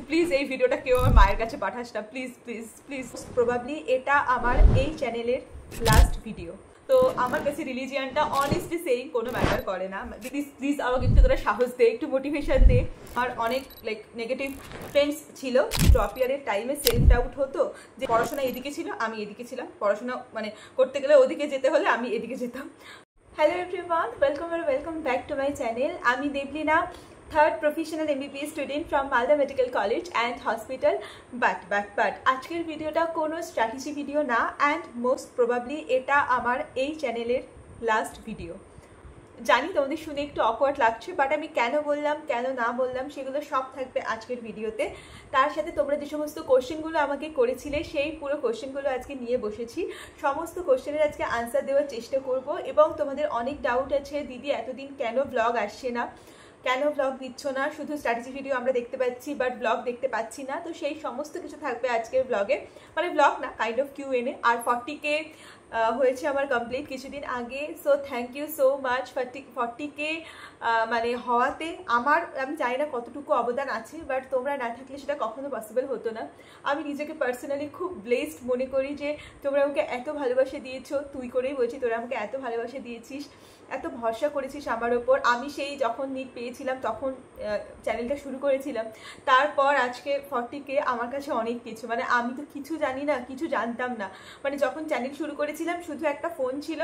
Please এই ভিডিওটা কেউ আমার মায়ের কাছে পাঠাস না, প্লিজ প্লিজ প্লিজ। প্রবাবলি এটা আমার এই চ্যানেলের লাস্ট ভিডিও। তো আমার কাছে রিলিজিয়ানটা অনেস্টলি সেইং কোনো ম্যাটার করে না। প্লিজ আমাকে একটু তোরা সাহস দে, একটু মোটিভেশন দে। আর অনেক লাইক নেগেটিভ ফ্রেন্ডস ছিল, ড্রপ ইয়ারের টাইমে সেলফ ডাউট হতো যে পড়াশোনা এদিকে ছিল, আমি এদিকে ছিলাম, পড়াশোনা মানে করতে গেলে ওদিকে যেতে হলে আমি এদিকে যেতাম। Hello everyone, welcome back to my channel. আমি Debolina, third professional MBBS student from Malda medical college and hospital. But আজকের ভিডিওটা কোনো স্ট্র্যাটেজি ভিডিও না, অ্যান্ড মোস্ট প্রবাবলি এটা আমার এই চ্যানেলের লাস্ট ভিডিও। জানি তোমাদের শুনে একটু অকওয়ার্ড লাগছে, বাট আমি কেন বললাম কেন না বললাম সেগুলো সব থাকবে আজকের ভিডিওতে। তার সাথে তোমরা যে সমস্ত কোশ্চেনগুলো আমাকে করেছিলে সেই পুরো কোশ্চেনগুলো আজকে নিয়ে বসেছি। সমস্ত কোশ্চেনের আজকে আনসার দেওয়ার চেষ্টা করব। এবং তোমাদের অনেক ডাউট আছে, দিদি এতদিন কেন ব্লগ আসছে না, কেন ব্লগ দিচ্ছ না, শুধু স্ট্র্যাটেজি ভিডিও আমরা দেখতে পাচ্ছি বাট ব্লগ দেখতে পাচ্ছি না। তো সেই সমস্ত কিছু থাকবে আজকের ব্লগে, মানে ব্লগ না, kind of Q&A। R 40K হয়েছে আমার কমপ্লিট কিছুদিন আগে। So thank you so much 40K মানে হওয়াতে। আমি জানি না কতটুকু অবদান আছে, বাট তোমরা না থাকলে সেটা কখনো পসিবল হতো না। আমি নিজেকে পার্সোনালি খুব ব্লেসড মনে করি যে তোমরা আমাকে এত ভালোবাসা দিয়েছো, তুই করেই বলছি, তোরা আমাকে এত ভালোবাসা দিয়েছিস, এত ভরসা করেছিস আমার ওপর। আমি সেই যখন নিট পেয়েছিলাম তখন চ্যানেলটা শুরু করেছিলাম, তারপর আজকে 40K আমার কাছে অনেক কিছু। মানে আমি তো কিছু জানি না, কিছু জানতাম না। মানে যখন চ্যানেল শুরু করেছিলাম শুধু একটা ফোন ছিল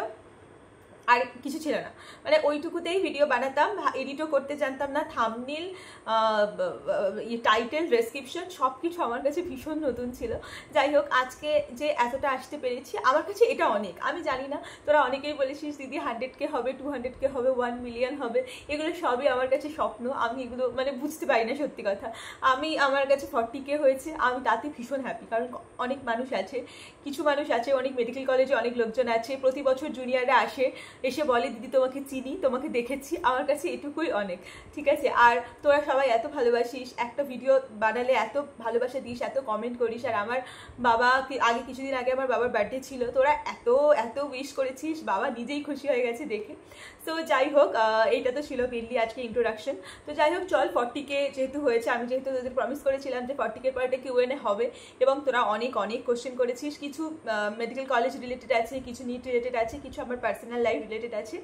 আর কিছু ছিল না, মানে ওইটুকুতেই ভিডিও বানাতাম, এডিটও করতে জানতাম না। থাম্বনেল, টাইটেল, ডেসক্রিপশন সব কিছু আমার কাছে ভীষণ নতুন ছিল। যাই হোক, আজকে যে এতটা আসতে পেরেছি আমার কাছে এটা অনেক। আমি জানি না, তোরা অনেকেই বলেছিস দিদি 100K হবে, 200K হবে, 1 মিলিয়ন হবে, এগুলো সবই আমার কাছে স্বপ্ন। আমি এগুলো মানে বুঝতে পারি না, সত্যি কথা। আমার কাছে 40K হয়েছে, আমি তাতে ভীষণ হ্যাপি। কারণ অনেক মানুষ আছে, কিছু মানুষ আছে, অনেক মেডিকেল কলেজে অনেক লোকজন আছে, প্রতি বছর জুনিয়ররা এসে বলে দিদি তোমাকে চিনি, তোমাকে দেখেছি। আমার কাছে এটুকুই অনেক, ঠিক আছে। আর তোরা সবাই এত ভালোবাসিস, একটা ভিডিও বানালে এত ভালোবাসা দিস, এত কমেন্ট করিস। আর আমার বাবা কিছুদিন আগে আমার বাবার বার্থডে ছিল, তোরা এত উইশ করেছিস, বাবা নিজেই খুশি হয়ে গেছে দেখে। তো যাই হোক, এইটা তো ছিল মেনলি আজকে ইন্ট্রোডাকশন। তো যাই হোক, চল 40K যেহেতু হয়েছে, আমি যেহেতু তোদের প্রমিস করেছিলাম যে 40K পর একটা Q&A হবে, এবং তোরা অনেক কোশ্চেন করেছিস। কিছু মেডিকেল কলেজ রিলেটেড আছে, কিছু নিট রিলেটেড আছে, কিছু আমার পার্সোনাল লাইফ রিলেটেড আছে,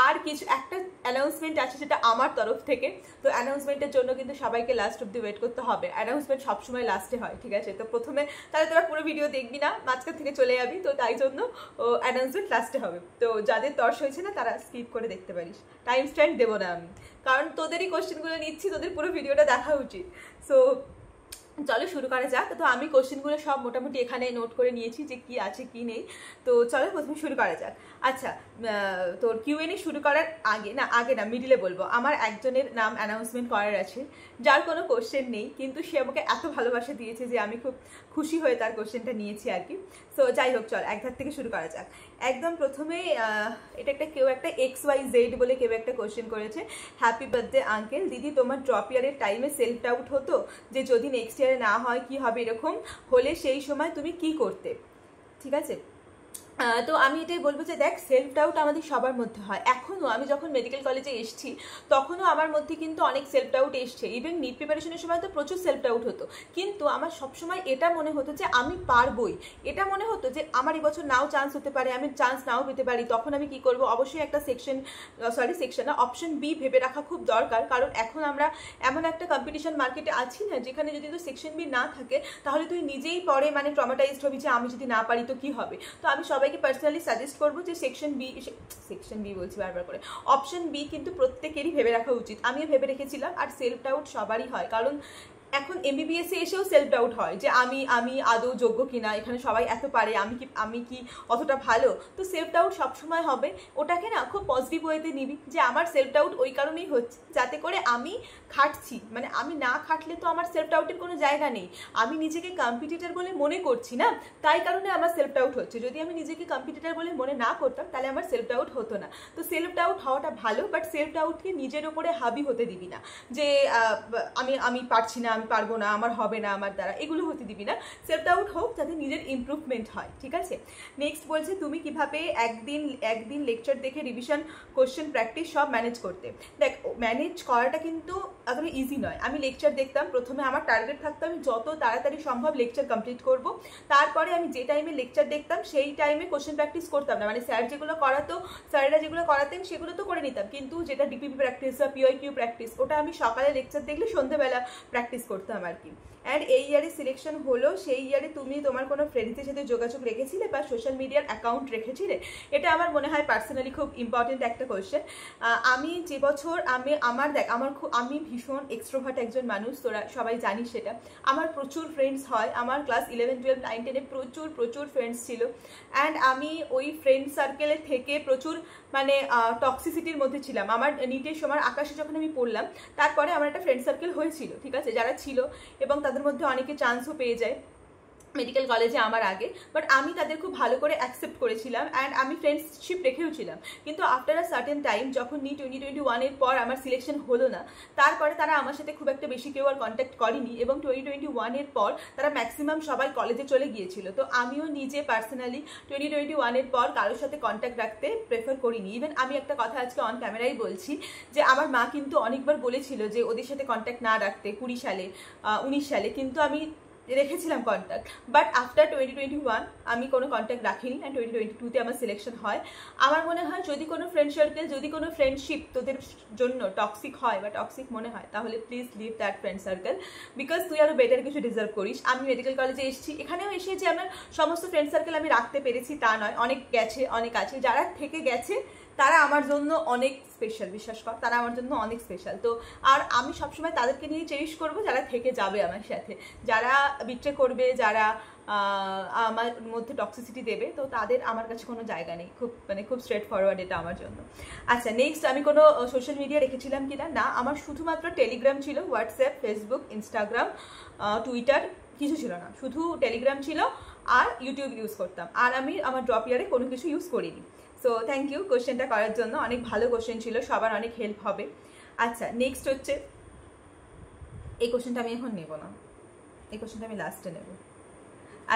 আর কিছু একটা অ্যানাউন্সমেন্ট আছে সেটা আমার তরফ থেকে। তো অ্যানাউন্সমেন্টের জন্য কিন্তু সবাইকে লাস্ট অব্দি ওয়েট করতে হবে। অ্যানাউন্সমেন্ট সবসময় লাস্টে হয়, ঠিক আছে। তো প্রথমে তাহলে তোরা পুরো ভিডিও দেখবি না, মাঝখান থেকে চলে যাবি, তো তাই জন্য অ্যানাউন্সমেন্ট লাস্টে হবে। তো যাদের তর্স হয়েছে না তারা স্কিপ করে দেখতে পারিস, টাইম স্ট্যান্ড দেবো না আমি, কারণ তোদেরই কোশ্চেনগুলো নিচ্ছি, তোদের পুরো ভিডিওটা দেখা উচিত। সো চলো শুরু করা যাক। তো আমি কোশ্চেনগুলো সব মোটামুটি এখানে নোট করে নিয়েছি যে কি আছে কি নেই। তো চলো প্রথমে শুরু করা যাক। আচ্ছা, তোর Q&A শুরু করার আগে না মিডিলে বলবো, আমার একজনের নাম অ্যানাউন্সমেন্ট করার আছে, যার কোনো কোশ্চেন নেই, কিন্তু সে আমাকে এত ভালোবাসা দিয়েছে যে আমি খুব খুশি হয়ে তার কোশ্চেনটা নিয়েছি আর কি। সো যাই হোক, চল এক ধার থেকে শুরু করা যাক। একদম প্রথমে এটা কেউ একটা XYZ বলে কেউ একটা কোশ্চেন করেছে। হ্যাপি বার্থডে আঙ্কেল, দিদি তোমার ড্রপ ইয়ারের টাইমে সেলফ ডাউট হতো যে যদি নেক্সট ইয়ারে না হয় কি হবে, এরকম হলে সেই সময় তুমি কি করতে? ঠিক আছে, তো আমি এটাই বলবো যে দেখ, সেলফ ডাউট আমাদের সবার মধ্যে হয়। এখনও আমি যখন মেডিকেল কলেজে এসেছি তখনও আমার মধ্যে কিন্তু অনেক সেলফ ডাউট এসছে। ইভেন নিট প্রিপারেশনের সময় তো প্রচুর সেলফ ডাউট হতো, কিন্তু আমার সবসময় এটা মনে হতো যে আমি পারবই। এটা মনে হতো যে আমার এবছর নাও চান্স হতে পারে, আমি চান্স নাও পেতে পারি, তখন আমি কি করব? অবশ্যই একটা অপশন বি ভেবে রাখা খুব দরকার। কারণ এখন আমরা এমন একটা কম্পিটিশন মার্কেটে আছি না, যেখানে যদি তো সেকশন বি না থাকে তাহলে তুই নিজেই পরে মানে ট্রমাটাইজড হবি যে আমি যদি না পারি তো কি হবে। তো আমি সবাইকে পার্সোনালি সাজেস্ট করবো যে সেকশন বি বলছি বারবার করে, অপশন বি কিন্তু প্রত্যেকেরই ভেবে রাখা উচিত। আমিও ভেবে রেখেছিলাম। আর সেলফ ডাউট সবারই হয়, কারণ এখন MBBS এসেও সেলফ ডাউট হয় যে আমি আদৌ যোগ্য কিনা, এখানে সবাই এত পারে, আমি কি অতটা ভালো। তো সেলফ ডাউট সবসময় হবে, ওটাকে না খুব পজিটিভ ওয়েতে নিবি যে আমার সেলফ ডাউট ওই কারণেই হচ্ছে যাতে করে আমি খাটছি, মানে আমি না খাটলে তো আমার সেলফ ডাউটের কোনো জায়গা নেই। আমি নিজেকে কম্পিটিটর বলে মনে করছি না, তাই কারণে আমার সেলফ ডাউট হচ্ছে। যদি আমি নিজেকে কম্পিটিটর বলে মনে না করতাম তাহলে আমার সেলফ ডাউট হতো না। তো সেলফ ডাউট হওয়াটা ভালো, বাট সেলফ ডাউটকে নিজের ওপরে হাবি হতে দিবি না যে আমি পারছি না, আমি পারবো না, আমার হবে না, আমার দ্বারা, এগুলো হতে দিবি না। সেলফ ডাউট হোক, যাতে নিজের ইমপ্রুভমেন্ট হয়, ঠিক আছে। নেক্সট বলছে তুমি কিভাবে একদিন লেকচার দেখে রিভিশন, কোশ্চেন, প্র্যাকটিস সব ম্যানেজ করতে। দেখ, ম্যানেজ করাটা কিন্তু এতটা ইজি নয়। আমি লেকচার দেখতাম, প্রথমে আমার টার্গেট থাকতো আমি যত তাড়াতাড়ি সম্ভব লেকচার কমপ্লিট করব। তারপরে আমি যে টাইমে লেকচার দেখতাম সেই টাইমে কোশ্চেন প্র্যাকটিস করতাম না, মানে স্যাররা যেগুলো করাতেন সেগুলো তো করে নিতাম, কিন্তু যেটা ডিপিপি প্র্যাকটিস বা পিওয়াইকিউ প্র্যাকটিস, ওটা আমি সকালে লেকচার দেখলে সন্ধ্যেবেলা প্র্যাকটিস করতাম আর কি। অ্যান্ড এই ইয়ারে সিলেকশন হলো, সেই ইয়ারে তুমি তোমার কোনো ফ্রেন্ডসের সাথে যোগাযোগ রেখেছিলে বা সোশ্যাল মিডিয়ার অ্যাকাউন্ট রেখেছিলে? এটা আমার মনে হয় পার্সোনালি খুব ইম্পর্টেন্ট একটা কোয়েশ্চেন। আমি যে বছর আমি ভীষণ এক্সট্রোভার্ট একজন মানুষ, তোরা সবাই জানিস সেটা। আমার প্রচুর ফ্রেন্ডস হয়, আমার ক্লাস 11, 12, 9, 10-এ প্রচুর ফ্রেন্ডস ছিল। অ্যান্ড আমি ওই ফ্রেন্ড সার্কেলের থেকে প্রচুর মানে টক্সিসিটির মধ্যে ছিলাম। আমার নিটের সময় আকাশে যখন আমি পড়লাম, তারপরে আমার একটা ফ্রেন্ড সার্কেল হয়েছিল, ঠিক আছে, যারা ছিল, এবং তাদের মধ্যে অনেকে চান্সও পেয়ে যায় মেডিকেল কলেজে আমার আগে। বাট আমি তাদের খুব ভালো করে অ্যাকসেপ্ট করেছিলাম অ্যান্ড আমি ফ্রেন্ডশিপ রেখেও ছিলাম। কিন্তু আফটার আ সার্টেন টাইম, যখন 2021-এর পর আমার সিলেকশন হলো না, তারপরে তারা আমার সাথে খুব একটা বেশি কেউ আর কন্ট্যাক্ট করেনি, এবং 2021-এর পর তারা ম্যাক্সিমাম সবাই কলেজে চলে গিয়েছিল। তো আমিও নিজে পার্সোনালি 2021-এর পর কারোর সাথে কন্ট্যাক্ট রাখতে প্রেফার করিনি। ইভেন আমি একটা কথা আজকে অন ক্যামেরাই বলছি, যে আমার মা কিন্তু অনেকবার বলেছিল যে ওদের সাথে কন্ট্যাক্ট না রাখতে 20 সালে 19 সালে, কিন্তু আমি রেখেছিলাম কন্ট্যাক্ট। বাট আফটার 2021 আমি কোনো কন্ট্যাক্ট রাখিনি, অ্যান্ড 2022-তে আমার সিলেকশন হয়। আমার মনে হয় যদি কোনো ফ্রেন্ড সার্কেল, যদি কোনো ফ্রেন্ডশিপ তোদের জন্য টক্সিক হয় বা টক্সিক মনে হয়, তাহলে please leave that friend circle, because তুই আরও বেটার কিছু ডিজার্ভ করিস। আমি মেডিকেল কলেজে এসেছি, এখানেও এসে যে আমার সমস্ত ফ্রেন্ড সার্কেল আমি রাখতে পেরেছি তা নয়, অনেক গেছে, অনেক আছে। যারা থেকে গেছে তারা আমার জন্য অনেক স্পেশাল, বিশ্বাস কর, তারা আমার জন্য অনেক স্পেশাল। তো আর আমি সবসময় তাদেরকে নিয়ে চেষ্টা করবো যারা থেকে যাবে আমার সাথে, যারা বিট্রে করবে, যারা আমার মধ্যে টক্সিসিটি দেবে, তো তাদের আমার কাছে কোনো জায়গা নেই। খুব স্ট্রেট ফরওয়ার্ড এটা আমার জন্য। আচ্ছা, নেক্সট, আমি কোনো সোশ্যাল মিডিয়া রেখেছিলাম কিনা? না, আমার শুধুমাত্র টেলিগ্রাম ছিল, হোয়াটসঅ্যাপ, ফেসবুক, ইনস্টাগ্রাম, টুইটার কিছু ছিল না, শুধু টেলিগ্রাম ছিল আর ইউটিউব ইউজ করতাম। আর আমি আমার ড্রপ ইয়ারে কোনো কিছু ইউজ করিনি। সো থ্যাংক ইউ কোশ্চেনটা করার জন্য, অনেক ভালো কোশ্চেন ছিল, সবার অনেক হেল্প হবে। আচ্ছা, নেক্সট হচ্ছে, এই কোশ্চেনটা আমি এখন নেব না, এই কোশ্চেনটা আমি লাস্টে নেব।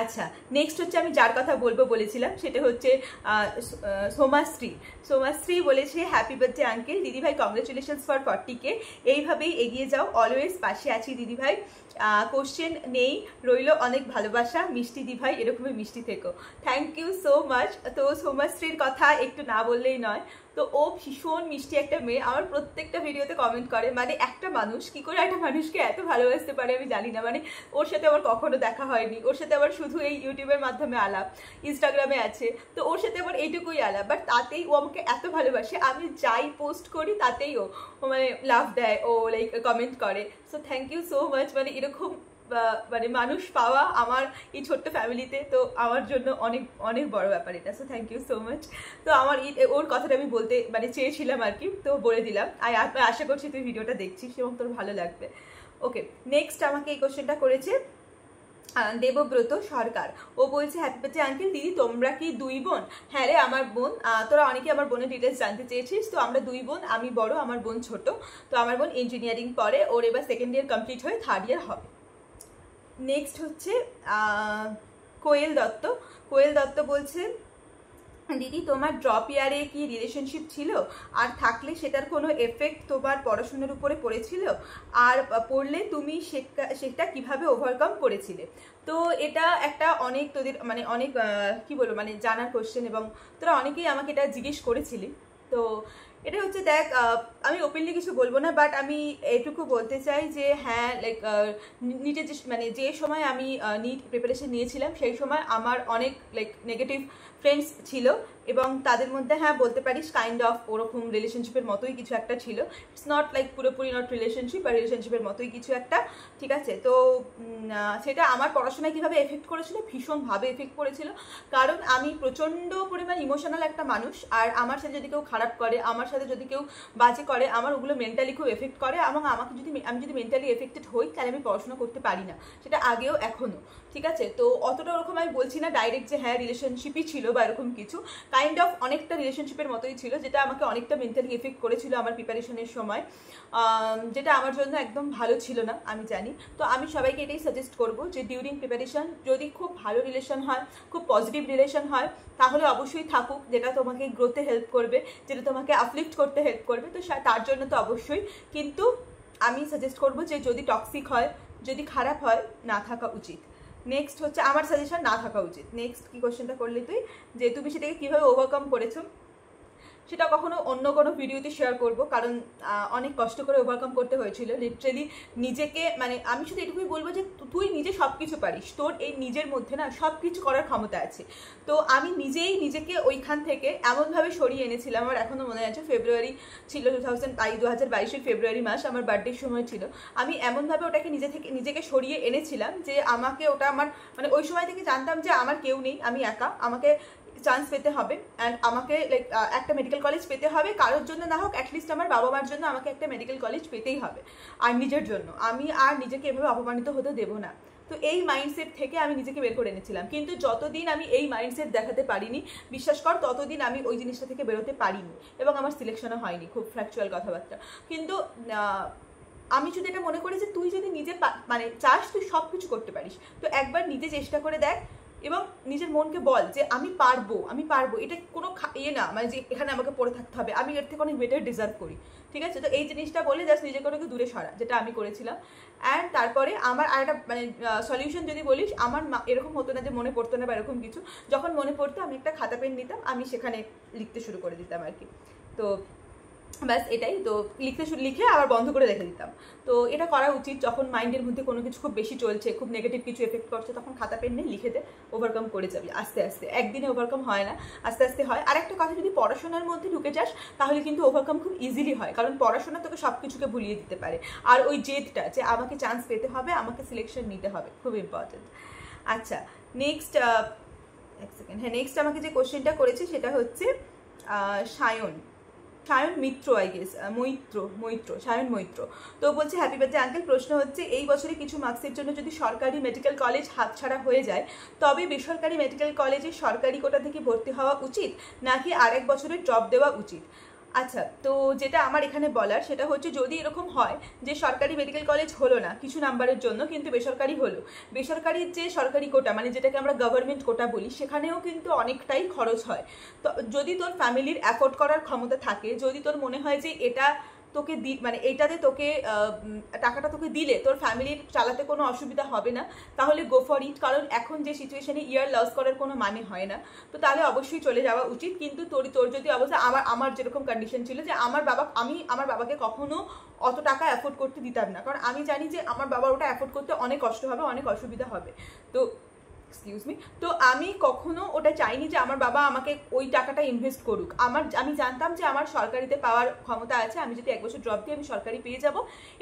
আচ্ছা, নেক্সট হচ্ছে আমি যার কথা বলেছিলাম সেটা হচ্ছে সোমাশ্রী বলেছে, হ্যাপি বার্থডে আঙ্কেল, দিদিভাই কংগ্রেচুলেশনস ফর 40K, এইভাবেই এগিয়ে যাও, অলওয়েজ পাশে আছি দিদিভাই, কোশ্চেন নেই, রইল অনেক ভালোবাসা, মিষ্টি দিভাই, এরকমই মিষ্টি থেকো। Thank you so much. তো সোমাশ্রীর কথা একটু না বললেই নয়, তো ও ভীষণ মিষ্টি একটা মেয়ে, আমার প্রত্যেকটা ভিডিওতে কমেন্ট করে। মানে একটা মানুষ কি করে একটা মানুষকে এত ভালোবাসতে পারে আমি জানি না। মানে ওর সাথে আমার কখনো দেখা হয়নি, ওর সাথে আবার শুধু এই ইউটিউবের মাধ্যমে আলাপ, ইনস্টাগ্রামে আছে, তো ওর সাথে আবার এইটুকুই আলাপ, বাট তাতেই ও আমাকে এত ভালোবাসে, আমি যাই পোস্ট করি তাতেই ও মানে লাভ দেয়, ও লাইক কমেন্ট করে। So thank you so much. মানে এরকম মানে মানুষ পাওয়া আমার এই ছোট্ট ফ্যামিলিতে, তো আমার জন্য অনেক অনেক বড় ব্যাপার এটা। So thank you so much. তো আমার ওর কথাটা আমি বলতে মানে চেয়েছিলাম আর কি, তো বলে দিলাম। আশা করছি তুই ভিডিওটা দেখছিস এবং তোর ভালো লাগবে। ওকে, নেক্সট আমাকে এই কোশ্চেনটা করেছে দেবব্রত সরকার। ও বলছে, হ্যাপি বার্থডে আঙ্কেল, দিদি তোমরা কি 2 বোন? হ্যাঁ রে, আমার বোন। তোরা অনেকে আমার বোনের ডিটেলস জানতে চেয়েছিস। তো আমরা 2 বোন, আমি বড়, আমার বোন ছোট। তো আমার বোন ইঞ্জিনিয়ারিং পড়ে, ওর এবার 2nd ইয়ার কমপ্লিট হয়ে 3rd ইয়ার হবে। নেক্সট হচ্ছে কোয়েল দত্ত বলছে, দিদি তোমার ড্রপ ইয়ারে কি রিলেশনশিপ ছিল? আর থাকলে সেটার কোনো এফেক্ট তোমার পড়াশোনার উপরে পড়েছিল? আর পড়লে তুমি সেটা কিভাবে ওভারকাম করেছিলে? তো এটা একটা অনেক তোদের মানে অনেক কি বলবো মানে জানার কোশ্চেন, এবং তোরা অনেকেই আমাকে এটা জিজ্ঞেস করেছিলি। তো এটা হচ্ছে, দেখ, আমি ওপেনলি কিছু বলবো না, বাট আমি এটুকু বলতে চাই যে হ্যাঁ, লাইক নিটের যে সময় আমি নিট প্রিপারেশন নিয়েছিলাম, সেই সময় আমার অনেক লাইক নেগেটিভ ফ্রেন্ডস ছিল, এবং তাদের মধ্যে হ্যাঁ বলতে পারিস কাইন্ড অফ ওরকম রিলেশনশিপের মতোই কিছু একটা ছিল। ইটস নট লাইক পুরোপুরি নট রিলেশনশিপ, বা রিলেশনশিপের মতোই কিছু একটা, ঠিক আছে। তো সেটা আমার পড়াশোনায় কীভাবে এফেক্ট করেছিল? ভীষণভাবে এফেক্ট করেছিল, কারণ আমি প্রচণ্ড পরিমাণ ইমোশনাল একটা মানুষ, আর আমার সাথে যদি কেউ খারাপ করে, আমার সাথে যদি কেউ বাজে করে, আমার ওগুলো মেন্টালি খুব এফেক্ট করে, এবং আমাকে আমি যদি মেন্টালি এফেক্টেড হই তাহলে আমি পড়াশোনা করতে পারি না, সেটা আগেও এখনও, ঠিক আছে। তো অতটা ওরকম আমি বলছি না ডাইরেক্ট যে হ্যাঁ রিলেশনশিপই ছিল বা এরকম কিছু, কাইন্ড অফ অনেকটা রিলেশনশিপের মতোই ছিল, যেটা আমাকে অনেকটা মেন্টালি এফেক্ট করেছিল আমার প্রিপারেশনের সময়, যেটা আমার জন্য একদম ভালো ছিল না, আমি জানি। তো আমি সবাইকে এটাই সাজেস্ট করবো যে ডিউরিং প্রিপারেশন যদি খুব ভালো রিলেশন হয়, খুব পজিটিভ রিলেশন হয়, তাহলে অবশ্যই থাকুক, যেটা তোমাকে গ্রোথে হেল্প করবে, যেটা তোমাকে আপলিফ্ট করতে হেল্প করবে, তো তার জন্য তো অবশ্যই। কিন্তু আমি সাজেস্ট করবো যে যদি টক্সিক হয়, যদি খারাপ হয়, না থাকা উচিত। নেক্সট হচ্ছে আমার সাজেশন, না থাকা উচিত। নেক্সট কি কোশ্চেনটা করলি তুই, যে তুমি সেটাকে কীভাবে ওভারকাম করেছো, সেটা কখনো অন্য কোনো ভিডিওতে শেয়ার করবো, কারণ অনেক কষ্ট করে ওভারকাম করতে হয়েছিল লিটারেলি নিজেকে। মানে আমি শুধু এটুকুই বলবো যে তুই নিজে সব কিছু পারিস, তোর এই নিজের মধ্যে না সব কিছু করার ক্ষমতা আছে। তো আমি নিজেই নিজেকে ওইখান থেকে এমনভাবে সরিয়ে এনেছিলাম, আমার এখনও মনে আছে ফেব্রুয়ারি ছিল 2022 ফেব্রুয়ারি মাস, আমার বার্থডের সময় ছিল। আমি এমনভাবে ওটাকে নিজেকে সরিয়ে এনেছিলাম যে আমাকে ওটা আমার মানে ওই সময় থেকে জানতাম যে আমার কেউ নেই, আমি একা, আমাকে চান্স পেতে হবে, অ্যান্ড আমাকে লাইক একটা মেডিকেল কলেজ পেতে হবে, কারোর জন্য না হোক অ্যাটলিস্ট আমার বাবা মার জন্য আমাকে একটা মেডিকেল কলেজ পেতেই হবে, আর নিজের জন্য আমি আর নিজেকে এভাবে অপমানিত হতে দেবো না। তো এই মাইন্ডসেট থেকে আমি নিজেকে বের করে এনেছিলাম, কিন্তু যতদিন আমি এই মাইন্ডসেট দেখাতে পারিনি, বিশ্বাস কর ততদিন আমি ওই জিনিসটা থেকে বেরোতে পারিনি, এবং আমার সিলেকশনও হয়নি, খুব ফ্যাকচুয়াল কথাবার্তা। কিন্তু আমি যদি এটা মনে করি যে তুই যদি নিজে মানে চাস তুই সব কিছু করতে পারিস, তো একবার নিজে চেষ্টা করে দেখ, এবং নিজের মনকে বল যে আমি পারবো, এটা কোনো না মানে যে এখানে আমাকে পড়ে থাকতে হবে, আমি এর থেকে অনেক বেটার ডিজার্ভ করি, ঠিক আছে। তো এই জিনিসটা বলে জাস্ট নিজেকে ওটাকে দূরে সরা, যেটা আমি করেছিলাম। অ্যান্ড তারপরে আমার আরেকটা মানে সলিউশন যদি বলিস, আমার এরকম হতো না যে মনে পড়তো না বা এরকম কিছু, যখন মনে পড়তো আমি একটা খাতা পেন নিতাম, আমি সেখানে লিখতে শুরু করে দিতাম আর কি। তো ব্যাস এটাই, তো লিখে আবার বন্ধ করে রেখে দিতাম। তো এটা করা উচিত, যখন মাইন্ডের মধ্যে কোনো কিছু খুব বেশি চলছে, খুব নেগেটিভ কিছু এফেক্ট করছে, তখন খাতা পেন নিয়ে লিখে দে, ওভারকাম করে যাবি আস্তে আস্তে। একদিনে ওভারকাম হয় না, আস্তে আস্তে হয়। আর একটা কথা, যদি পড়াশোনার মধ্যে ঢুকে যাস তাহলে কিন্তু ওভারকাম খুব ইজিলি হয়, কারণ পড়াশোনা তোকে সব কিছুকে ভুলিয়ে দিতে পারে। আর ওই জেদটা যে আমাকে চান্স পেতে হবে, আমাকে সিলেকশন নিতে হবে, খুব ইম্পর্টেন্ট। আচ্ছা নেক্সট, এক সেকেন্ড, হ্যাঁ নেক্সট আমাকে যে কোশ্চেনটা করেছে সেটা হচ্ছে সায়ন মিত্র, আই গেস সায়ন মৈত্র। তো বলছে হ্যাপি বার্থডে আঙ্কেল, প্রশ্ন হচ্ছে এই বছরে কিছু মার্কসের জন্য যদি সরকারি মেডিকেল কলেজ হাতছাড়া হয়ে যায়, তবে বেসরকারি মেডিকেল কলেজে সরকারি কোটা থেকে ভর্তি হওয়া উচিত, নাকি আরেক বছরের ড্রপ দেওয়া উচিত? আচ্ছা, তো যেটা আমার এখানে বলার সেটা হচ্ছে, যদি এরকম হয় যে সরকারি মেডিকেল কলেজ হলো না কিছু নাম্বারের জন্য, কিন্তু বেসরকারি হলো, বেসরকারির যে সরকারি কোটা মানে যেটাকে আমরা গভর্নমেন্ট কোটা বলি, সেখানেও কিন্তু অনেকটাই খরচ হয়। তো যদি তোর ফ্যামিলির অ্যাফোর্ড করার ক্ষমতা থাকে, যদি তোর মনে হয় যে এটা তোকে মানে এইটাতে তোকে টাকাটা তোকে দিলে তোর ফ্যামিলির চালাতে কোনো অসুবিধা হবে না, তাহলে গো ফর ইট, কারণ এখন যে সিচুয়েশনে ইয়ার লস করার কোনো মানে হয় না। তো তাহলে অবশ্যই চলে যাওয়া উচিত। কিন্তু তোর যদি অবস্থা আমার যেরকম কন্ডিশন ছিল যে আমি আমার বাবাকে কখনো অত টাকা অ্যাফোর্ড করতে দিতাম না, কারণ আমি জানি যে আমার বাবার ওটা অ্যাফোর্ড করতে অনেক কষ্ট হবে, অনেক অসুবিধা হবে। তো এক্সকিউজ মি, তো আমি কখনো ওটা চাইনি যে আমার বাবা আমাকে ওই টাকাটা ইনভেস্ট করুক। আমি জানতাম যে আমার সরকারিতে পাওয়ার ক্ষমতা আছে, আমি যদি 1 বছর ড্রপ দিই আমি সরকারি পেয়ে যাব।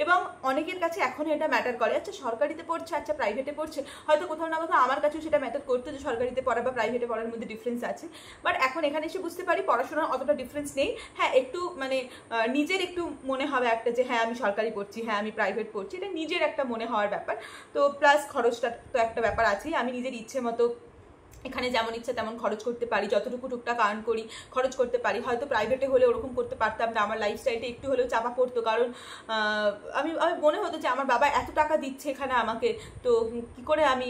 এবং অনেকের কাছে এখনও এটা ম্যাটার করে, আচ্ছা সরকারিতে পড়ছে, আচ্ছা প্রাইভেটে পড়ছে, হয়তো কোথাও না কোথাও আমার কাছেও সেটা ম্যাটার করতো যে সরকারিতে পড়া বা প্রাইভেটে পড়ার মধ্যে ডিফারেন্স আছে। বাট এখন এখানে এসে বুঝতে পারি পড়াশোনার অতটা ডিফারেন্স নেই। হ্যাঁ একটু মানে নিজের একটু মনে হবে একটা যে হ্যাঁ আমি সরকারি পড়ছি, হ্যাঁ আমি প্রাইভেট পড়ছি, এটা নিজের একটা মনে হওয়ার ব্যাপার। তো প্লাস খরচটা তো একটা ব্যাপার আছেই, আমি নিজের ইচ্ছে মতো এখানে যেমন ইচ্ছা তেমন খরচ করতে পারি, যতটুকু টুকটাক আর্ন করি খরচ করতে পারি। হয়তো প্রাইভেটে হলে ওরকম করতে পারতাম না, আমার লাইফস্টাইলটা একটু হলেও চাপা পড়তো, কারণ আমি মনে হতো যে আমার বাবা এত টাকা দিচ্ছে এখানে আমাকে, তো কী করে আমি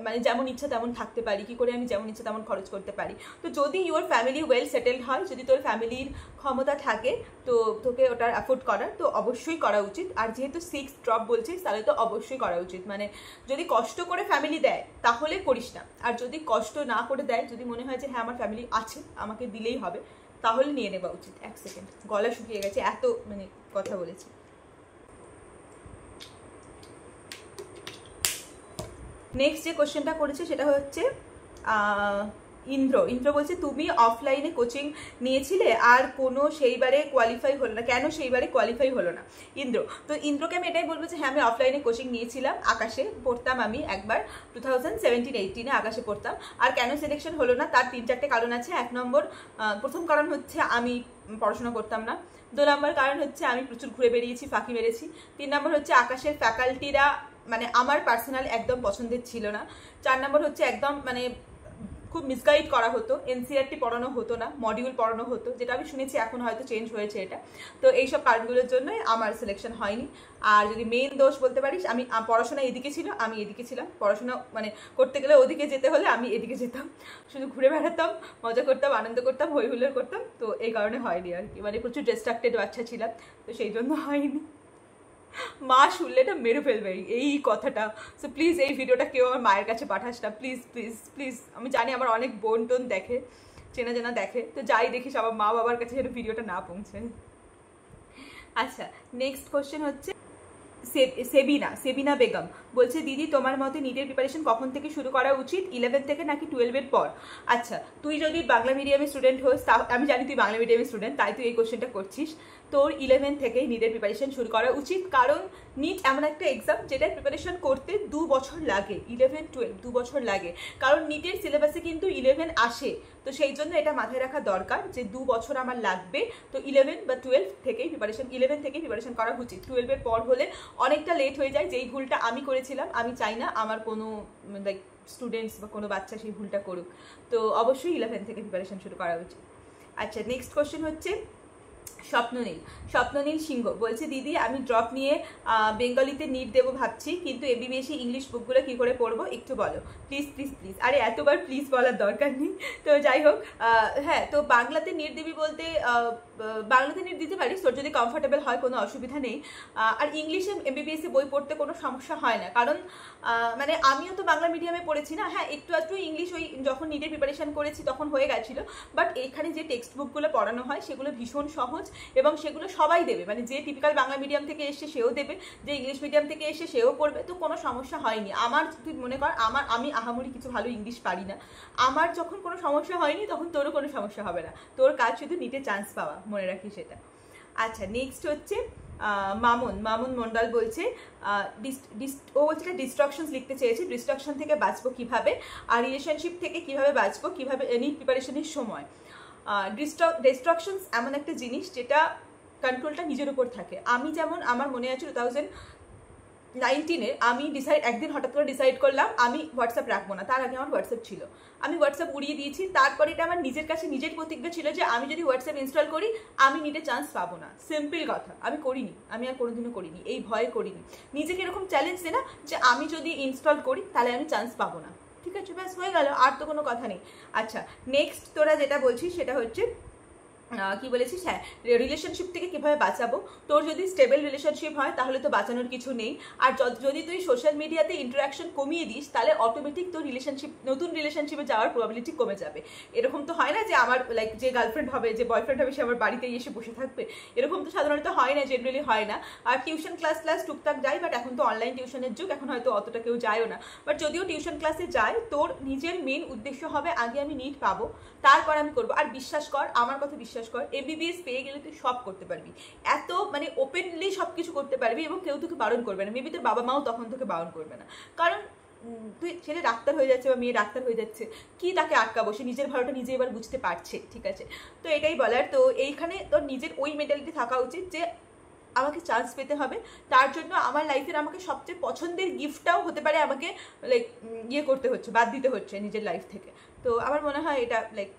মানে যেমন ইচ্ছা তেমন থাকতে পারি, কী করে আমি যেমন ইচ্ছা তেমন খরচ করতে পারি। তো যদি ইউর ফ্যামিলি ওয়েল সেটেলড হয়, যদি তোর ফ্যামিলির ক্ষমতা থাকে তো তোকে ওটার অ্যাফোর্ড করার, তো অবশ্যই করা উচিত। আর যেহেতু 6 ড্রপ বলছিস তাহলে তো অবশ্যই করা উচিত। মানে যদি কষ্ট করে ফ্যামিলি দেয় তাহলে করিস না, আর যদি কষ্ট না করে দেয়, যদি মনে হয় যে হ্যাঁ আমার ফ্যামিলি আছে আমাকে দিলেই হবে, তাহলে নিয়ে নেওয়া উচিত। এক সেকেন্ড, গলা শুকিয়ে গেছে, এত মানে কথা বলেছি। নেক্সট যে কোশ্চেনটা করেছে সেটা হচ্ছে ইন্দ্র বলছে তুমি অফলাইনে কোচিং নিয়েছিলে আর কোনো সেইবারে কোয়ালিফাই হলো না, কেন সেইবারে কোয়ালিফাই হলো না? তো ইন্দ্রকে আমি এটাই বলবো যে হ্যাঁ আমি অফলাইনে কোচিং নিয়েছিলাম, আকাশে পড়তাম আমি একবার 2017-18 আকাশে পড়তাম। আর কেন সিলেকশন হলো না তার 3-4টে কারণ আছে। 1 নম্বর, প্রথম কারণ হচ্ছে আমি পড়াশোনা করতাম না। 2 নম্বর কারণ হচ্ছে আমি প্রচুর ঘুরে বেরিয়েছি, ফাঁকি মেরেছি। 3 নম্বর হচ্ছে আকাশের ফ্যাকাল্টিরা মানে আমার পার্সোনাল একদম পছন্দের ছিল না। 4 নম্বর হচ্ছে একদম মানে খুব মিসগাইড করা হতো, এনসিআরটি পড়ানো হতো না, মডিউল পড়ানো হতো, যেটা আমি শুনেছি এখন হয়তো চেঞ্জ হয়েছে এটা। তো এইসব কারণগুলোর জন্যই আমার সিলেকশন হয়নি। আর যদি মেইন দোষ বলতে পারিস, আমি পড়াশোনা এদিকে ছিল, আমি এদিকে ছিলাম। পড়াশোনা মানে করতে গেলে ওদিকে যেতে হলে আমি এদিকে যেতাম, শুধু ঘুরে বেড়াতাম, মজা করতাম, আনন্দ করতাম, হই হুল্লোড় করতাম। তো এই কারণে হয়নি আর কি, মানে প্রচুর ডিস্ট্রাক্টেড বাচ্চা ছিলাম, তো সেই জন্য হয়নি। মা শুনলে এটা মেরে ফেলবে এই কথাটা। সো প্লিজ এই ভিডিওটা কেউ আমার মায়ের কাছে পাঠাস না, প্লিজ প্লিজ প্লিজ। আমি জানি আমার অনেক বোন টোন দেখে, চেনা চেনা দেখে, তো যাই দেখিস আমার মা বাবার কাছে যেন ভিডিওটা না পৌঁছে। আচ্ছা, নেক্সট কোশ্চেন হচ্ছে সেবিনা বেগম বলছে, দিদি তোমার মতে নিটের প্রিপারেশন কখন থেকে শুরু করা উচিত, 11 থেকে নাকি 12-এর পর? আচ্ছা, তুই যদি বাংলা মিডিয়ামের স্টুডেন্ট হোস, আমি জানি তুই বাংলা মিডিয়ামের স্টুডেন্ট, তাই তুই এই কোশ্চেনটা করছিস। তোর 11 থেকেই নিটের প্রিপারেশন শুরু করা উচিত, কারণ নিট এমন একটা এক্সাম যেটার প্রিপারেশন করতে 2 বছর লাগে। 11-12 2 বছর লাগে, কারণ নিটের সিলেবাসে কিন্তু 11 আসে। তো সেই জন্য এটা মাথায় রাখা দরকার যে 2 বছর আমার লাগবে। তো 11 বা 12 থেকেই প্রিপারেশন, 11 থেকেই প্রিপারেশন করা উচিত। 12-এর পর হলে অনেকটা লেট হয়ে যায়, যেই ভুলটা আমি করেছিলাম। আমি চাই না আমার কোনো লাইক স্টুডেন্টস বা কোনো বাচ্চা সেই ভুলটা করুক। তো অবশ্যই 11 থেকে প্রিপারেশন শুরু করা উচিত। আচ্ছা, নেক্সট কোশ্চেন হচ্ছে স্বপ্ননীল সিংহ বলছে, দিদি আমি ড্রপ নিয়ে বেঙ্গলিতে নিট দেবো ভাবছি, কিন্তু এবিবিএসি ইংলিশ বুকগুলো কী করে পড়বো একটু বলো প্লিজ প্লিজ প্লিজ। আরে এতবার প্লিজ বলার দরকার নেই। তো যাই হোক, হ্যাঁ, তো বাংলাতে নিট দিবি বলতে বাংলাতে নিট দিতে পারিস, তোর যদি কমফোর্টেবল হয়, কোনো অসুবিধা নেই। আর ইংলিশে এমবিবিএসি বই পড়তে কোনো সমস্যা হয় না, কারণ মানে আমিও তো বাংলা মিডিয়ামে পড়েছি না। হ্যাঁ, একটু একটু ইংলিশ ওই যখন নিটের প্রিপারেশন করেছি তখন হয়ে গেছিলো, বাট এখানে যে টেক্সট বুকগুলো পড়ানো হয় সেগুলো ভীষণ সহজ, এবং সেগুলো সবাই দেবে, মানে যে টিপিক্যাল বাংলা মিডিয়াম থেকে এসে সেও দেবে, যে ইংলিশ মিডিয়াম থেকে এসে সেও পড়বে। তো কোনো সমস্যা হয়নি আমার। তুই মনে কর আমি আহামরি কিছু ভালো ইংলিশ পারি না, আমার যখন কোনো সমস্যা হয়নি তখন তোরও কোনো সমস্যা হবে না। তোর কাজ শুধু নিটে চান্স পাওয়া, মনে রাখিস সেটা। আচ্ছা, নেক্সট হচ্ছে মামুন মন্ডল বলছে, ও বলছে ডিস্ট্রাকশনস লিখতে চেয়েছে, ডিস্ট্রাকশন থেকে বাঁচবো কিভাবে, আর রিলেশনশিপ থেকে কিভাবে বাঁচবো, কিভাবে নিট প্রিপারেশনের সময়। ডিস্ট্রাকশনস এমন একটা জিনিস যেটা কন্ট্রোলটা নিজের উপর থাকে। আমি যেমন, আমার মনে আছে 2019-এ আমি একদিন হঠাৎ করে ডিসাইড করলাম আমি হোয়াটসঅ্যাপ রাখবো না। তার আগে আমার হোয়াটসঅ্যাপ ছিল, আমি হোয়াটসঅ্যাপ উড়িয়ে দিয়েছি। তারপরে এটা আমার নিজের কাছে নিজের প্রতিজ্ঞা ছিল যে আমি যদি হোয়াটসঅ্যাপ ইনস্টল করি আমি নিটে চান্স পাবো না। সিম্পল কথা, আমি করিনি, আমি আর কোনোদিনও করিনি, এই ভয়ে করিনি। নিজেকে এরকম চ্যালেঞ্জ দে না যে আমি যদি ইনস্টল করি তাহলে আমি চান্স পাবো না। ঠিক আছে, ব্যাস হয়ে গেল, আর তো কোনো কথা নেই। আচ্ছা, নেক্সট তোরা যেটা বলছিস সেটা হচ্ছে কি বলেছিস, হ্যাঁ, রিলেশনশিপ থেকে কিভাবে বাঁচাবো। তোর যদি স্টেবল রিলেশনশিপ হয় তাহলে তো বাঁচানোর কিছু নেই। আর যদি তুই সোশ্যাল মিডিয়াতে ইন্টারাকশন কমিয়ে দিস তাহলে অটোমেটিক তোর নতুন রিলেশনশিপে যাওয়ার প্রবাবিলিটি কমে যাবে। এরকম তো হয় না যে আমার লাইক যে গার্লফ্রেন্ড হবে, যে বয়ফ্রেন্ড হবে, সে আমার বাড়িতেই এসে বসে থাকবে, এরকম তো সাধারণত হয় না, জেনারেলি হয় না। আর টিউশন ক্লাস টুকটাক যাই, বাট এখন তো অনলাইন টিউশনের যুগ, এখন হয়তো অতটা কেউ যায়ও না। বাট যদিও টিউশন ক্লাসে যায়, তোর নিজের মেন উদ্দেশ্য হবে আগে আমি নিট পাবো, তারপর আমি করবো। আর বিশ্বাস কর, আমার কথা বিশ্বাস কর, এমবিবিএস পেয়ে গেলে তুই সব করতে পারবি, এত মানে ওপেনলি সব কিছু করতে পারবি, এবং কেউ তোকে বারণ করবে না। মেবি তোর বাবা মাও তখন তোকে বারণ করবে না, কারণ তুই ছেলে ডাক্তার হয়ে যাচ্ছে বা মেয়ে ডাক্তার হয়ে যাচ্ছে, কি তাকে আটকাবো, সে নিজের ভালোটা নিজে এবার বুঝতে পারছে। ঠিক আছে, তো এটাই বলার। তো এইখানে তোর নিজের ওই মেন্টালিটি থাকা উচিত যে আমাকে চান্স পেতে হবে, তার জন্য আমার লাইফের আমাকে সবচেয়ে পছন্দের গিফটটাও হতে পারে আমাকে লাইক করতে হচ্ছে, বাদ দিতে হচ্ছে নিজের লাইফ থেকে। তো আমার মনে হয় এটা লাইক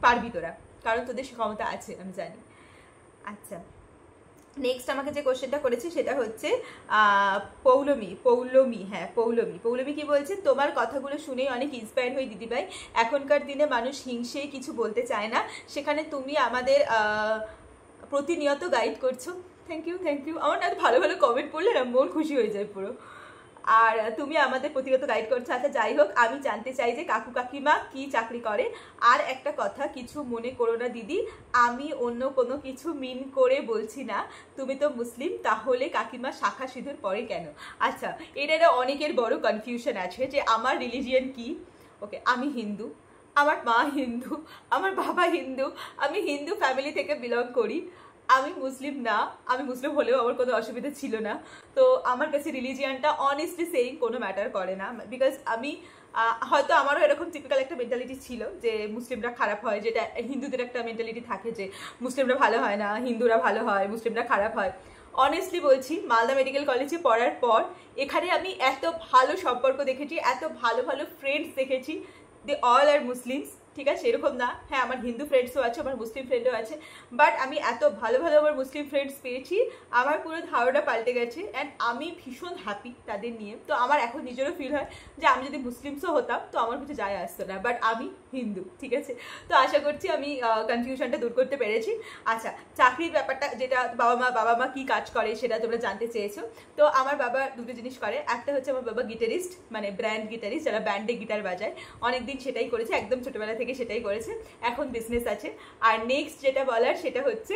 পারবি তোরা, কারণ তোদের সে ক্ষমতা আছে, আমি জানি। আচ্ছা, নেক্সট আমাকে যে কোশ্চেনটা করেছে সেটা হচ্ছে পৌলমী কি বলছে, তোমার কথাগুলো শুনেই অনেক ইন্সপায়ার হই দিদিভাই। এখনকার দিনে মানুষ হিংসে কিছু বলতে চায় না, সেখানে তুমি আমাদের প্রতিনিয়ত গাইড করছো। Thank you. আমার না ভালো ভালো কমেন্ট পড়লে না মন খুশি হয়ে যায় পুরো, আর তুমি আমাদের প্রতিনিয়ত গাইড করছো। আচ্ছা, যাই হোক, আমি জানতে চাই যে কাকু কাকিমা কি চাকরি করে। আর একটা কথা, কিছু মনে করো না দিদি, আমি অন্য কোনো কিছু মিন করে বলছি না, তুমি তো মুসলিম, তাহলে কাকিমা শাখা সিঁদুর পরে কেন? আচ্ছা, এটা অনেকের বড় কনফিউশন আছে যে আমার রিলিজিয়ান কি। ওকে, আমি হিন্দু, আমার মা হিন্দু, আমার বাবা হিন্দু, আমি হিন্দু ফ্যামিলি থেকে বিলং করি। আমি মুসলিম না, আমি মুসলিম হলেও আমার কোনো অসুবিধা ছিল না। তো আমার কাছে রিলিজিয়ানটা অনেস্টলি সেইং কোনো ম্যাটার করে না, বিকজ আমি হয়তো আমারও এরকম টিপিক্যাল একটা মেন্টালিটি ছিল যে মুসলিমরা খারাপ হয়, যেটা হিন্দুদের একটা মেন্টালিটি থাকে যে মুসলিমরা ভালো হয় না, হিন্দুরা ভালো হয়, মুসলিমরা খারাপ হয়। অনেস্টলি বলছি, মালদা মেডিকেল কলেজে পড়ার পর এখানে আমি এত ভালো সম্পর্ক দেখেছি, এত ভালো ভালো ফ্রেন্ডস দেখেছি, দে অল আর মুসলিমস। ঠিক আছে, এরকম না, হ্যাঁ আমার হিন্দু ফ্রেন্ডসও আছে, আমার মুসলিম ফ্রেন্ডও আছে, বাট আমি এত ভালো ভালো আমার মুসলিম ফ্রেন্ডস পেয়েছি, আমার পুরো ধারণা পাল্টে গেছে অ্যান্ড আমি ভীষণ হ্যাপি তাদের নিয়ে। তো আমার এখন নিজেরও ফিল হয় যে আমি যদি মুসলিমসও হতাম তো আমার কিছু যায় আসতো না, বাট আমি হিন্দু। ঠিক আছে, তো আশা করছি আমি কনফিউশনটা দূর করতে পেরেছি। আচ্ছা, চাকরির ব্যাপারটা, যেটা বাবা মা কী কাজ করে সেটা তোমরা জানতে চেয়েছো। তো আমার বাবা দুটো জিনিস করে, একটা হচ্ছে আমার বাবা গিটারিস্ট, মানে ব্র্যান্ড গিটারিস্ট, যারা ব্যান্ডে গিটার বাজায়, অনেকদিন সেটাই করেছে, একদম ছোটোবেলা থেকে সেটাই করেছে, এখন বিজনেস আছে। আর নেক্সট যেটা বলার সেটা হচ্ছে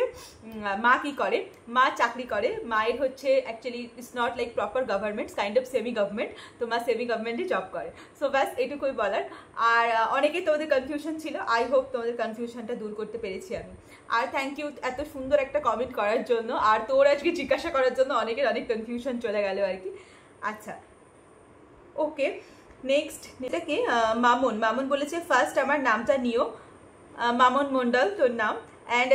মা কি করে, মা চাকরি করে, মায়ের হচ্ছে actually it's not like proper government, kind of semi government, তো মা সেমি গভর্নমেন্টে জব করে। সো ব্যাস এটুকুই বলার। আর অনেকে তোমাদের কনফিউশন ছিল, আই হোপ তোমাদের কনফিউশনটা দূর করতে পেরেছি আমি। আর থ্যাংক ইউ এত সুন্দর একটা কমেন্ট করার জন্য, আর তোর আজকে জিজ্ঞাসা করার জন্য অনেকের অনেক কনফিউশন চলে গেল আর কি। আচ্ছা ওকে, নেক্সট এটা কি, মামুন বলেছে ফার্স্ট আমার নামটা নিও, মামুন মন্ডল তোর নাম। অ্যান্ড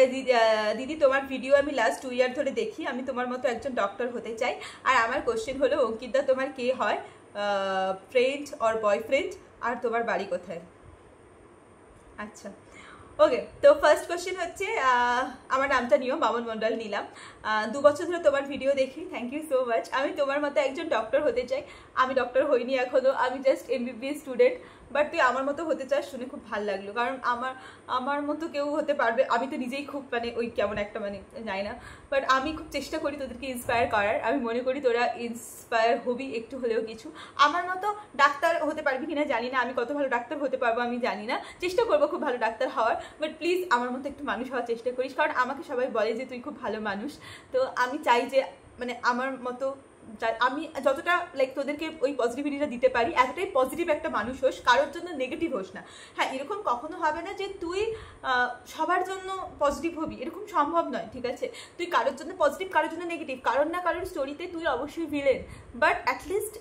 দিদি তোমার ভিডিও আমি লাস্ট 2 ইয়ার ধরে দেখি, আমি তোমার মতো একজন ডক্টর হতে চাই। আর আমার কোশ্চেন হলো, অঙ্কিতা তোমার কে হয়, ফ্রেন্ড অর বয়ফ্রেন্ড, আর তোমার বাড়ি কোথায়? আচ্ছা ওকে, তো ফার্স্ট কোশ্চেন হচ্ছে আমার নামটা নিও, মামুন মন্ডল নিলাম। 2 বছর ধরে তোমার ভিডিও দেখি, থ্যাংক ইউ সো মাচ। আমি তোমার মতো একজন ডক্টর হতে চাই, আমি ডক্টর হইনি এখনও, আমি জাস্ট MBBS স্টুডেন্ট, বাট তুই আমার মতো হতে চাস শুনে খুব ভালো লাগলো, কারণ আমার মতো কেউ হতে পারবে, আমি তো নিজেই খুব মানে ওই কেমন একটা মানে জানি না, বাট আমি খুব চেষ্টা করি তোদেরকে ইন্সপায়ার করার, আমি মনে করি তোরা ইন্সপায়ার হবি একটু হলেও কিছু। আমার মতো ডাক্তার হতে পারবি কিনা জানি না, আমি কত ভালো ডাক্তার হতে পারবো আমি জানি না, চেষ্টা করবো খুব ভালো ডাক্তার হওয়ার, বাট প্লিজ আমার মতো একটু মানুষ হওয়ার চেষ্টা করিস, কারণ আমাকে সবাই বলে যে তুই খুব ভালো মানুষ। তো আমি চাই যে মানে আমার মতো আমি যতটা লাইক তোদেরকে ওই পজিটিভিটিটা দিতে পারি, এতটাই পজিটিভ একটা মানুষ হোস, কারোর জন্য নেগেটিভ হোস না। হ্যাঁ, এরকম কখনো হবে না যে তুই সবার জন্য পজিটিভ হবি, এরকম সম্ভব নয়। ঠিক আছে, তুই কারোর জন্য পজিটিভ, কারোর জন্য নেগেটিভ, কারোর না কারোর স্টোরিতে তুই অবশ্যই ভিলেন, বাট অ্যাটলিস্ট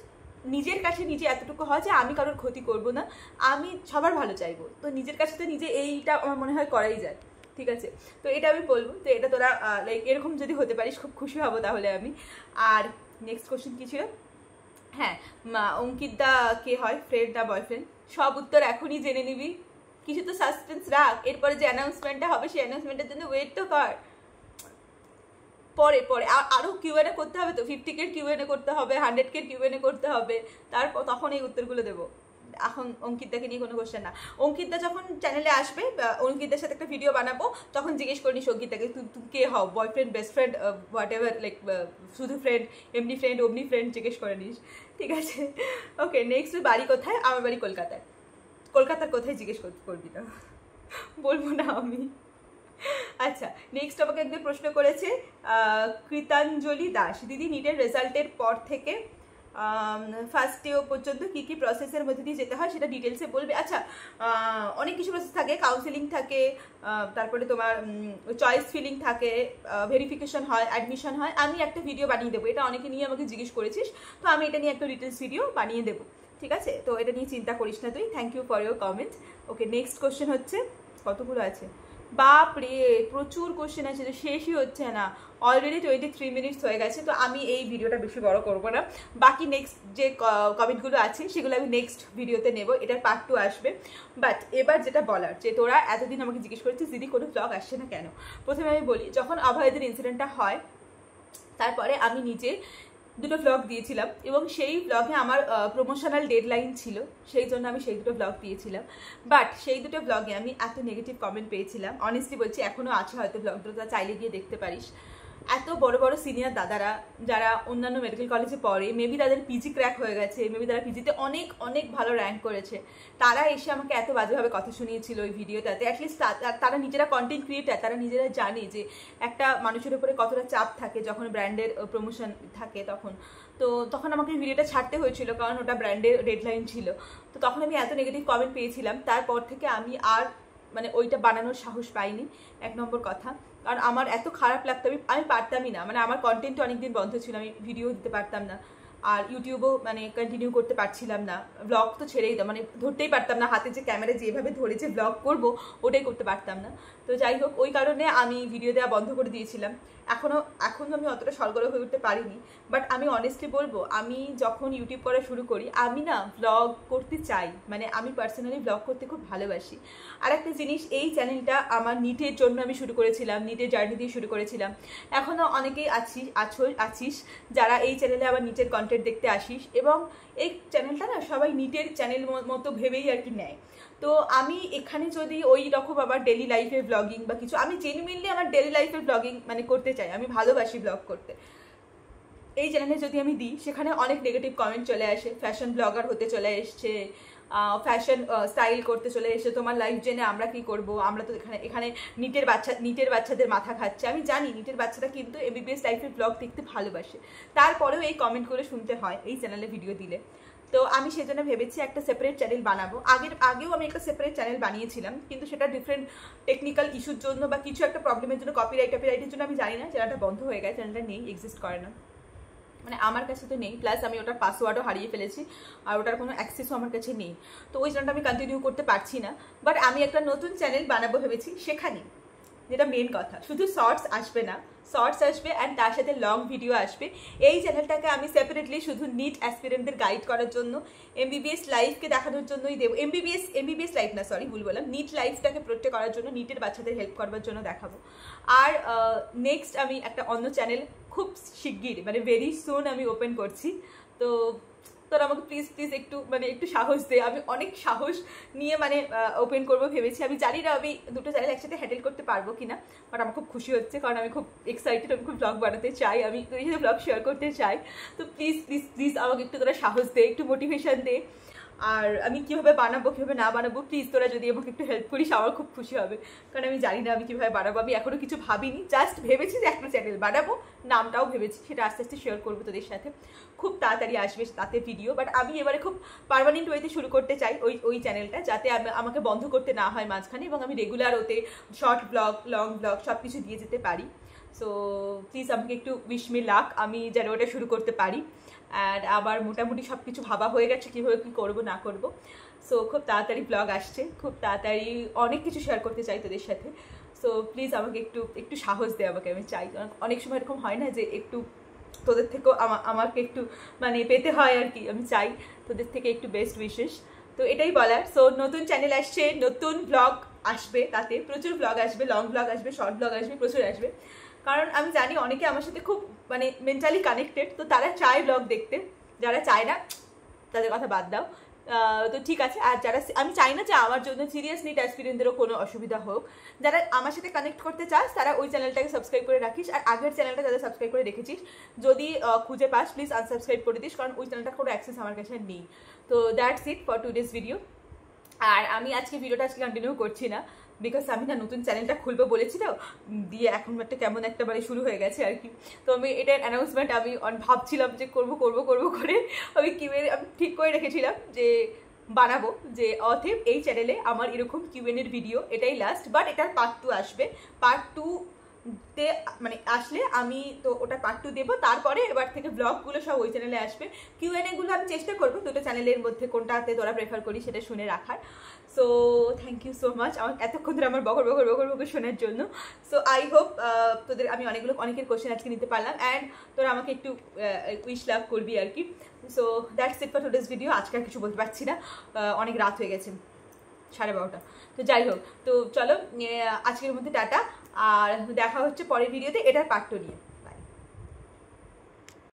নিজের কাছে নিজে এতটুকু হয় যে আমি কারোর ক্ষতি করব না, আমি সবার ভালো চাইবো। তো নিজের কাছে তো নিজে এইটা আমার মনে হয় করাই যায়। ঠিক আছে, তো এটা আমি বলবো, তো এটা তোরা লাইক এরকম যদি হতে পারিস খুব খুশি হব তাহলে আমি। আর নেক্সট কোশ্চেন কী ছিল, হ্যাঁ অঙ্কিতা কে হয়, ফ্রেন্ড না বয়ফ্রেন্ড? সব উত্তর এখনই জেনে নিবি, কিছু তো সাসপেন্স রাখ, এরপরে যে অ্যানাউন্সমেন্টটা হবে সেই অ্যানাউন্সমেন্টের জন্য ওয়েট তো কর, পরে পরে আরও Q&A করতে হবে, তো 50K Q&A করতে হবে, 100K Q&A করতে হবে, তারপর তখন এই উত্তরগুলো দেবো। এখন অঙ্কিতাকে নিয়ে কোনো কোশ্চেন না, অঙ্কিতা যখন চ্যানেলে আসবে, অঙ্কিতার সাথে একটা ভিডিও বানাবো, তখন জিজ্ঞেস করিস অঙ্কিতাকে তুই কে হও, boyfriend, best friend, what ever, like শুধু ফ্রেন্ড, এমনি ফ্রেন্ড, অমনি ফ্রেন্ড জিজ্ঞেস করে নিস। ঠিক আছে, ওকে নেক্সট, বাড়ি কোথায়? আমার বাড়ি কলকাতায়। কলকাতার কোথায় জিজ্ঞেস করবি না, বলবো না আমি। আচ্ছা নেক্সট আমাকে একজন প্রশ্ন করেছে, কৃতাঞ্জলি দাস, দিদি নিটের রেজাল্টের পর থেকে ফার্স্ট ডে পর্যন্ত কী কী প্রসেসের মধ্যে দিয়ে যেতে হয় সেটা ডিটেলসে বলবে। আচ্ছা, অনেক কিছু প্রসেস থাকে, কাউন্সেলিং থাকে, তারপরে তোমার চয়েস ফিলিং থাকে, ভেরিফিকেশন হয়, অ্যাডমিশন হয়। আমি একটা ভিডিও বানিয়ে দেবো, এটা অনেকে নিয়ে আমাকে জিজ্ঞেস করেছিস, তো আমি এটা নিয়ে একটা ডিটেলস ভিডিও বানিয়ে দেবো। ঠিক আছে, তো এটা নিয়ে চিন্তা করিস না তুই। Thank you for your comment. Okay next question হচ্ছে, কতগুলো আছে বাপ রে, প্রচুর কোশ্চেন আছে, তো শেষই হচ্ছে না, অলরেডি 23 মিনিটস হয়ে গেছে। তো আমি এই ভিডিওটা বেশি বড় করবো না, বাকি নেক্সট যে কমেন্টগুলো আছে সেগুলো আমি নেক্সট ভিডিওতে নেব, এটার পার্ট 2 আসবে। বাট এবার যেটা বলার, যে তোরা এতদিন আমাকে জিজ্ঞেস করেছিস দিদি কোনো ব্লগ আসছে না কেন। প্রথমে আমি বলি, যখন অভয়দের ইনসিডেন্টটা হয় তারপরে আমি নিজে 2টো ব্লগ দিয়েছিলাম, এবং সেই ব্লগে আমার প্রমোশনাল ডেডলাইন ছিল, সেই জন্য আমি সেই 2টো ব্লগ দিয়েছিলাম। বাট সেই 2টো ব্লগে আমি এত নেগেটিভ কমেন্ট পেয়েছিলাম, অনেস্টলি বলছি এখনও আছে হয়তো ব্লগ, দুটো চাইলে গিয়ে দেখতে পারিস। এত বড় বড় সিনিয়র দাদারা যারা অন্যান্য মেডিকেল কলেজে পড়ে, মেবি তাদের পিজি ক্র্যাক হয়ে গেছে, মেবি তারা পিজিতে অনেক অনেক ভালো র্যাঙ্ক করেছে, তারা এসে আমাকে এত বাজেভাবে কথা শুনিয়েছিল ওই ভিডিওটাতে। অ্যাটলিস্ট তারা নিজেরা কন্টেন্ট ক্রিয়েটার, তারা নিজেরা জানে যে একটা মানুষের উপরে কতটা চাপ থাকে যখন ব্র্যান্ডের প্রমোশন থাকে, তখন আমাকে ভিডিওটা ছাড়তে হয়েছিল, কারণ ওটা ব্র্যান্ডের ডেডলাইন ছিল। তো তখন আমি এত নেগেটিভ কমেন্ট পেয়েছিলাম, তারপর থেকে আমি আর মানে ওইটা বানানোর সাহস পাইনি, 1 নম্বর কথা। কারণ আমার এত খারাপ লাগতো, আমি পারতামই না, মানে আমার কন্টেন্ট অনেকদিন বন্ধ ছিল, আমি ভিডিও দিতে পারতাম না, আর ইউটিউবও মানে কন্টিনিউ করতে পারছিলাম না, ব্লগ তো ছেড়েই দাও, মানে ধরতেই পারতাম না, হাতে যে ক্যামেরা যেভাবে ধরে যে ব্লগ করবো ওটাই করতে পারতাম না। তো যাই হোক, ওই কারণে আমি ভিডিও দেওয়া বন্ধ করে দিয়েছিলাম। এখন আমি অতটা সরগরম হয়ে উঠতে পারিনি, বাট আমি অনেস্টলি বলবো, আমি যখন ইউটিউব করা শুরু করি আমি না ব্লগ করতে চাই, মানে আমি পার্সোনালি ব্লগ করতে খুব ভালোবাসি। আর একটা জিনিস, এই চ্যানেলটা আমার নিটের জন্য আমি শুরু করেছিলাম, নিটের জার্নি দিয়ে শুরু করেছিলাম। এখনও অনেকেই আছিস যারা এই চ্যানেলে আবার নিটের কন্টেন্ট দেখতে আসিস, এবং এই চ্যানেলটা না সবাই নিটের চ্যানেল মতো ভেবেই আর কি নেয়। তো আমি এখানে যদি ওই রকম আবার ডেলি লাইফের ব্লগিং বা কিছু, আমি জেনুইনলি আমার ডেলি লাইফের ব্লগিং মানে করতে চাই, আমি ভালোবাসি ব্লগ করতে। এই চ্যানেলে যদি আমি দিই, সেখানে অনেক নেগেটিভ কমেন্ট চলে আসে, ফ্যাশন ব্লগার হতে চলে এসছে, ফ্যাশন স্টাইল করতে চলে এসে, তোমার লাইফ জেনে আমরা কি করব, আমরা তো এখানে নিটের বাচ্চাদের মাথা খাচ্ছে। আমি জানি নিটের বাচ্চারা কিন্তু এমবিবিএস লাইফের ব্লগ দেখতে ভালোবাসে, তারপরেও এই কমেন্টগুলো শুনতে হয় এই চ্যানেলে ভিডিও দিলে। তো আমি সেজন্য ভেবেছি একটা সেপারেট চ্যানেল বানাবো। আগেও আমি একটা সেপারেট চ্যানেল বানিয়েছিলাম, কিন্তু সেটা ডিফারেন্ট টেকনিক্যাল ইস্যুর জন্য বা কিছু একটা প্রবলেমের জন্য, কপিরাইটের জন্য আমি জানি না, চ্যানেলটা বন্ধ হয়ে গেছে, চ্যানেলটা নেই, এক্সিস্ট করে না, মানে আমার কাছে তো নেই, প্লাস আমি ওটার পাসওয়ার্ডও হারিয়ে ফেলেছি, আর ওটার কোনো অ্যাক্সেসও আমার কাছে নেই। তো ওই চ্যানেলটা আমি কন্টিনিউ করতে পারছি না, বাট আমি একটা নতুন চ্যানেল বানাবো ভেবেছি। সেখানে যেটা মেন কথা, শুধু শর্টস আসবে না, শর্টস আসবে অ্যান্ড তার সাথে লং ভিডিও আসবে। এই চ্যানেলটাকে আমি সেপারেটলি শুধু নিট অ্যাসপিরেন্টদের গাইড করার জন্য, এমবিবিএস লাইফকে দেখানোর জন্যই দেবো। এমবিবিএস লাইফ না, সরি ভুল বললাম, নিট লাইফটাকে প্রোটেক্ট করার জন্য, নিটের বাচ্চাদের হেল্প করবার জন্য দেখাবো। আর নেক্সট আমি একটা অন্য চ্যানেল খুব শিগগির, মানে ভেরি সুন আমি ওপেন করছি। তো তোরা আমাকে প্লিজ একটু সাহস দে, আমি অনেক সাহস নিয়ে মানে ওপেন করবো ভেবেছি। আমি জানি না আমি দুটো চ্যানেল একসাথে হ্যান্ডেল করতে পারবো কিনা, বাট আমার খুব খুশি হচ্ছে, কারণ আমি খুব এক্সাইটেড, আমি খুব ব্লগ বানাতে চাই, আমি তোর সাথে ব্লগ শেয়ার করতে চাই। তো প্লিজ আমাকে একটু তোরা সাহস দে, একটু মোটিভেশন দে। আর আমি কীভাবে বানাবো কীভাবে না বানাবো, প্লিজ তোরা যদি আমাকে একটু হেল্প করিস আমার খুব খুশি হবে, কারণ আমি জানি না আমি কীভাবে বানাবো। আমি এখনও কিছু ভাবিনি, জাস্ট ভেবেছি যে একটা চ্যানেল বানাবো, নামটাও ভেবেছি, সেটা আস্তে আস্তে শেয়ার করবো তোদের সাথে, খুব তাড়াতাড়ি আসবে তাতে ভিডিও। বাট আমি এবারে খুব পার্মানেন্ট ওয়েতে শুরু করতে চাই ওই চ্যানেলটা, যাতে আমাকে বন্ধ করতে না হয় মাঝখানে, এবং আমি রেগুলার ওতে শর্ট ব্লগ, লং ব্লগ সব কিছু দিয়ে যেতে পারি। সো প্লিজ আমাকে একটু উইশ মি লাক, আমি যেন ওটা শুরু করতে পারি। অ্যান্ড আবার মোটামুটি সব কিছু ভাবা হয়ে গেছে কীভাবে কী করবো না করবো। সো খুব তাড়াতাড়ি ব্লগ আসছে, খুব তাড়াতাড়ি অনেক কিছু শেয়ার করতে চাই তোদের সাথে। সো প্লিজ আমাকে একটু সাহস দে, আমাকে, আমি চাই। অনেক সময় এরকম হয় না যে একটু তোদের থেকেও আমাকে একটু মানে পেতে হয় আর কি, আমি চাই তোদের থেকে একটু বেস্ট উইশেস। তো এটাই বলার। সো নতুন চ্যানেল আসছে, নতুন ব্লগ আসবে, তাতে প্রচুর ব্লগ আসবে, লং ব্লগ আসবে, শর্ট ব্লগ আসবে, প্রচুর আসবে। কারণ আমি জানি অনেকে আমার সাথে খুব মানে মেন্টালি কানেক্টেড, তো তারা চায় ব্লগ দেখতে, যারা চায় না তাদের কথা বাদ দাও। তো ঠিক আছে। আর যারা, আমি চাই না যে আমার জন্য সিরিয়াস নিট অ্যাসপিরেন্টদেরও কোনো অসুবিধা হোক, যারা আমার সাথে কানেক্ট করতে চাস তারা ওই চ্যানেলটাকে সাবস্ক্রাইব করে রাখিস। আর আগের চ্যানেলটা যাদের সাবস্ক্রাইব করে রেখেছিস, যদি খুঁজে পাস প্লিজ আনসাবস্ক্রাইব করে দিস, কারণ ওই চ্যানেলটার কোনো অ্যাক্সেস আমার কাছে নেই। তো that's it for today's video. আর আমি ভিডিওটা কন্টিনিউ করছি না, বিকজ আমি না নতুন চ্যানেলটা খুলবো বলেছি, তো দিয়ে এখন একটা কেমন একটা মানে শুরু হয়ে গেছে আর কি। তো আমি এটার অ্যানাউন্সমেন্ট আমি ভাবছিলাম যে করবো করে আমি ঠিক করে রেখেছিলাম যে বানাবো, যে অতএব এই চ্যানেলে আমার এরকম কিউএনএর ভিডিও এটাই লাস্ট, বাট এটার পার্ট 2 আসবে। পার্ট 2 তে মানে আসলে আমি তো ওটা পার্ট 2 দেবো, তারপরে এবার থেকে ব্লগগুলো সব ওই চ্যানেলে আসবে। কিউএনএগুলো আমি চেষ্টা করবো দুটো চ্যানেলের মধ্যে কোনটাতে তোরা প্রেফার করি সেটা শুনে রাখার। So thank you so much আমার এতক্ষণ ধরে আমার বকর শোনার জন্য। সো আই হোপ তোদের আমি অনেকের কোশ্চেন আজকে নিতে পারলাম, অ্যান্ড তোরা আমাকে একটু উইশ লাভ করবি আর কি। So that's it for today's video. আজকে আর কিছু বলতে পারছি না, অনেক রাত হয়ে গেছে, 12:30। তো যাই হোক, তো চলো আজকের মধ্যে টাটা, আর দেখা হচ্ছে পরের ভিডিওতে এটার পার্ট 2 নিয়ে।